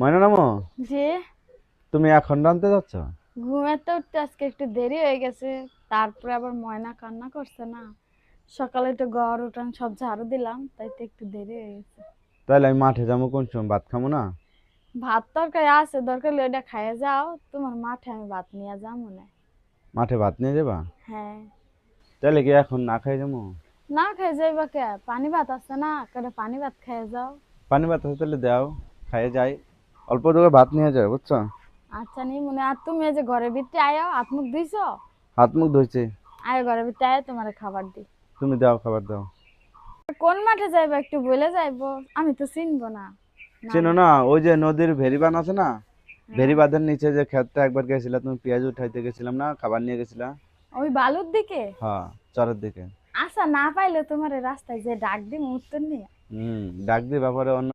ময়না নামো, যে তুমি এখন রানতে যাচ্ছ? ঘুমাতে উঠতে আজকে একটু দেরি হয়ে গেছে। তারপরে আবার ময়না কান্না করছে না, সকালে একটু ঘর উঠান সব ঝাড়ু দিলাম, তাই তো একটু দেরি হয়ে গেছে। তাহলে আমি মাঠে যাবো কোন সময়, ভাত খাবো না? ভাত তরকারি আছে, দরকার হলে ওইটা খাইয়ে যাও, তোমার মাঠে আমি ভাত নিয়ে যাবো মনে। মাঠে ভাত নিয়ে যাবা? হ্যাঁ। তাহলে কি এখন না খাই যাবো? না খাই যাইবা কে? পানি ভাত আছে না, করে পানি ভাত খাইয়ে যাও। পানি ভাত আছে তাহলে দাও, খাইয়ে যাই। অল্প করে ভাত নিয়ে যায় বুঝছো। আচ্ছা নি মনে, আর তুমি এই যে ঘরের ভিতরে আয়ো, হাত মুখ ধুইছো? হাত মুখ ধুইছি। আয় ঘরের ভিতরে আয়, তোমার খাবার দি। তুমি দাও, খাবার দাও। কোন মাঠে যাইবা একটু বলে যাইবো, আমি তো চিনবো না। না চেনো না। না? ওই যে নদীর ভেরিবান আছে না, হ্যাঁ। ভেরিবাঁধের নিচে যে ক্ষেতটা একবার গেছিলা তুমি, পেঁয়াজ উঠাইতে গেছিলাম না, খাবার নিয়ে গেছিলা। ওই বালুর দিকে। হ্যাঁ, চরের দিকে। আচ্ছা, না পাইলে তোমার রাস্তায় যে ডাক দিম উত্তর নিয়ে। ডাক দিয়ে ব্যাপারে অন্য